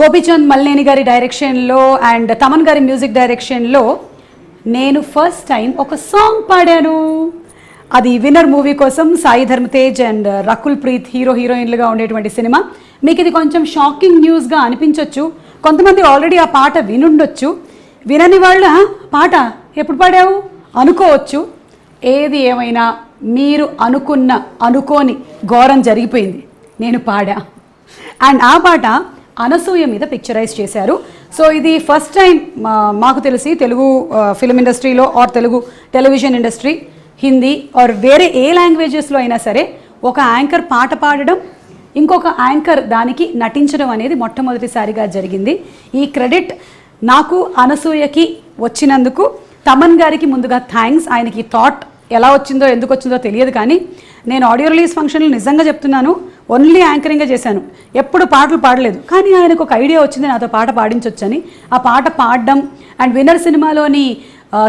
గోపీచంద్ మల్లేని గారి డైరెక్షన్లో అండ్ తమన్ గారి మ్యూజిక్ డైరెక్షన్లో నేను ఫస్ట్ టైం ఒక సాంగ్ పాడాను. అది విన్నర్ మూవీ కోసం సాయి ధర్మ తేజ్ అండ్ రకుల్ ప్రీత్ హీరోయిన్లుగా ఉండేటువంటి సినిమా. మీకు ఇది కొంచెం షాకింగ్ న్యూస్గా అనిపించవచ్చు. కొంతమంది ఆల్రెడీ ఆ పాట వినుండొచ్చు. వినని వాళ్ళ పాట ఎప్పుడు పాడావు అనుకోవచ్చు. ఏది ఏమైనా మీరు అనుకోని ఘోరం జరిగిపోయింది. నేను పాడా అండ్ ఆ పాట అనసూయ మీద పిక్చరైజ్ చేశారు. సో ఇది ఫస్ట్ టైం మాకు తెలిసి తెలుగు ఫిల్మ్ ఇండస్ట్రీలో or Telugu television industry, Hindi or వేరే ఏ లాంగ్వేజెస్లో అయినా సరే ఒక యాంకర్ పాట పాడడం, ఇంకొక యాంకర్ దానికి నటించడం అనేది మొట్టమొదటిసారిగా జరిగింది. ఈ క్రెడిట్ నాకు అనసూయకి వచ్చినందుకు తమన్ గారికి ముందుగా థ్యాంక్స్. ఆయనకి థాట్ ఎలా వచ్చిందో ఎందుకు వచ్చిందో తెలియదు, కానీ నేను ఆడియో రిలీజ్ ఫంక్షన్లో నిజంగా చెప్తున్నాను, ఓన్లీ యాంకరింగ్గా చేశాను, ఎప్పుడు పాటలు పాడలేదు. కానీ ఆయనకు ఒక ఐడియా వచ్చింది నాతో పాట పాడించవచ్చని. ఆ పాట పాడడం అండ్ విన్నర్ సినిమాలోని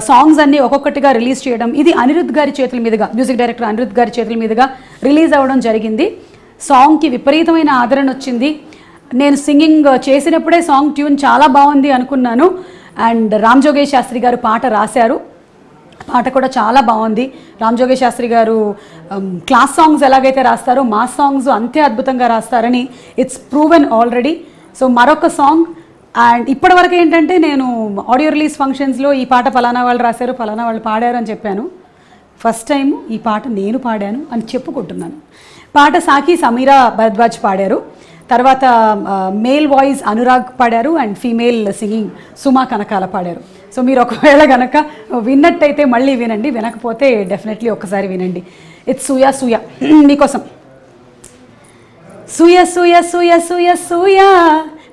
సాంగ్స్ అన్నీ ఒక్కొక్కటిగా రిలీజ్ చేయడం, ఇది అనిరుద్ధ్ గారి చేతుల మీదుగా, మ్యూజిక్ డైరెక్టర్ అనిరుద్ధ్ గారి చేతుల మీదుగా రిలీజ్ అవ్వడం జరిగింది. సాంగ్కి విపరీతమైన ఆదరణ వచ్చింది. నేను సింగింగ్ చేసినప్పుడే సాంగ్ ట్యూన్ చాలా బాగుంది అనుకున్నాను. అండ్ రామ్ జోగేష్ శాస్త్రి గారు పాట రాశారు. పాట కూడా చాలా బాగుంది. రామ్ జోగేష్ శాస్త్రి గారు క్లాస్ సాంగ్స్ ఎలాగైతే రాస్తారో మాస్ సాంగ్స్ అంతే అద్భుతంగా రాస్తారని ఇట్స్ ప్రూవెన్ ఆల్రెడీ. సో మరొక సాంగ్. అండ్ ఇప్పటివరకు ఏంటంటే నేను ఆడియో రిలీజ్ ఫంక్షన్స్లో ఈ పాట ఫలానా వాళ్ళు రాశారు, ఫలానా వాళ్ళు పాడారు అని చెప్పాను. ఫస్ట్ టైం ఈ పాట నేను పాడాను అని చెప్పుకుంటున్నాను. పాట సాకి సమీరా భరద్వాజ్ పాడారు. తర్వాత మేల్ వాయిస్ అనురాగ్ పాడారు అండ్ ఫీమేల్ సింగింగ్ సుమా కనకాల పాడారు. సో మీరు ఒకవేళ కనుక విన్నట్టయితే మళ్ళీ వినండి, వినకపోతే డెఫినెట్లీ ఒక్కసారి వినండి. ఇట్స్ సూయా సూయా మీకోసం. సూయ సూయ సూయ సూయ సూయా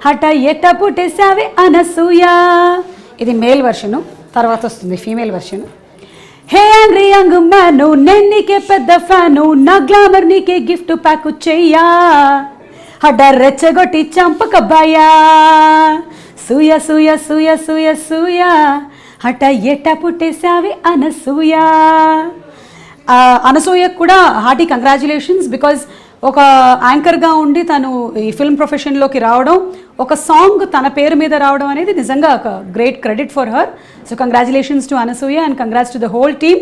హఠ ఎట్ట పుట్టేసావే అనసూయా. ఇది మేల్ వర్షను. తర్వాత వస్తుంది ఫీమేల్ వర్షను. హే యాంగ్రీ యంగ్ మ్యాను, నేను నీకే పెద్ద ఫ్యాను, నా గ్లామర్ నీకే గిఫ్ట్ ప్యాక్ చెయ్యా, హడ్డ రెచ్చగొట్టి చంపకబ్బాయా, సూయ సూయ సూయ సూయ సూయ హఠ ఎట్ట పుట్టేసావే అనసూయా. అనసూయకు కూడా హార్టీ కంగ్రాచులేషన్స్. బికాజ్ ఒక యాంకర్గా ఉండి తను ఈ ఫిల్మ్ ప్రొఫెషన్లోకి రావడం, ఒక సాంగ్ తన పేరు మీద రావడం అనేది నిజంగా ఒక great credit for her. So congratulations to Anasuya and congrats to the whole team.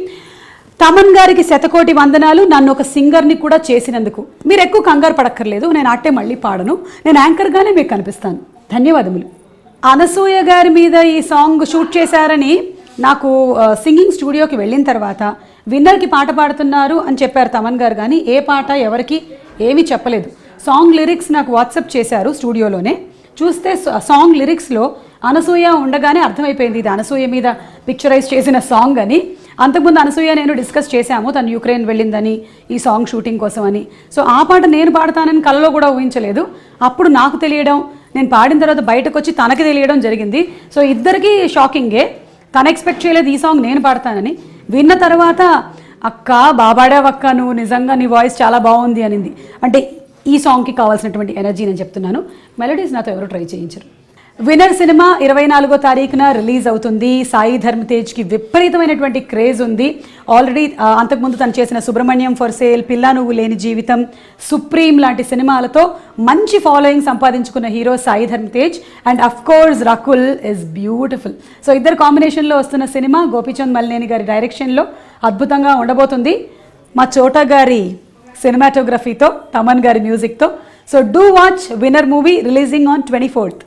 Thaman గారికి శతకోటి వందనాలు, నన్ను ఒక సింగర్ని కూడా చేసినందుకు. మీరు ఎక్కువ కంగారు పడక్కర్లేదు, నేను ఆటే మళ్ళీ పాడను, నేను యాంకర్గానే మీకు కనిపిస్తాను. ధన్యవాదములు. అనసూయ గారి మీద ఈ సాంగ్ షూట్ చేశారని నాకు సింగింగ్ స్టూడియోకి వెళ్ళిన తర్వాత విన్నర్కి పాట పాడుతున్నారు అని చెప్పారు తమన్ గారు, కానీ ఏ పాట ఎవరికి ఏమీ చెప్పలేదు. సాంగ్ లిరిక్స్ నాకు వాట్సాప్ చేశారు స్టూడియోలోనే. చూస్తే సాంగ్ లిరిక్స్లో అనసూయ ఉండగానే అర్థమైపోయింది ఇది అనసూయ మీద పిక్చరైజ్ చేసిన సాంగ్ అని. అంతకుముందు అనసూయ నేను డిస్కస్ చేశాము, తను యుక్రెయిన్ వెళ్ళిందని ఈ సాంగ్ షూటింగ్ కోసం అని. సో ఆ పాట నేను పాడతానని కలలో కూడా ఊహించలేదు. అప్పుడు నాకు తెలియడం, నేను పాడిన తర్వాత బయటకు వచ్చి తనకి తెలియడం జరిగింది. సో ఇద్దరికీ షాకింగే. తను ఎక్స్పెక్ట్ చేయలేదు ఈ సాంగ్ నేను పాడతానని. విన్న తర్వాత అక్క బాబాడావక్క, నువ్వు నిజంగా నీ వాయిస్ చాలా బాగుంది అనింది. అంటే ఈ సాంగ్కి కావాల్సినటువంటి ఎనర్జీ నేను చెప్తున్నాను. మెలోడీస్ నాతో ఎవరు ట్రై చేయించరు. విన్నర్ సినిమా 24వ తారీఖున రిలీజ్ అవుతుంది. సాయి ధర్మ తేజ్కి విపరీతమైనటువంటి క్రేజ్ ఉంది. ఆల్రెడీ అంతకుముందు తను చేసిన సుబ్రహ్మణ్యం ఫర్ సేల్, పిల్లా నువ్వు లేని జీవితం, సుప్రీం లాంటి సినిమాలతో మంచి ఫాలోయింగ్ సంపాదించుకున్న హీరో సాయి ధర్మ Tej. And of course Rakul is beautiful. So ఇద్దరు కాంబినేషన్లో వస్తున్న సినిమా గోపీచంద్ మల్లేని గారి డైరెక్షన్లో అద్భుతంగా ఉండబోతుంది. మా చోటా గారి సినిమాటోగ్రఫీతో, తమన్ గారి మ్యూజిక్తో. So do watch Winner movie releasing on 24th.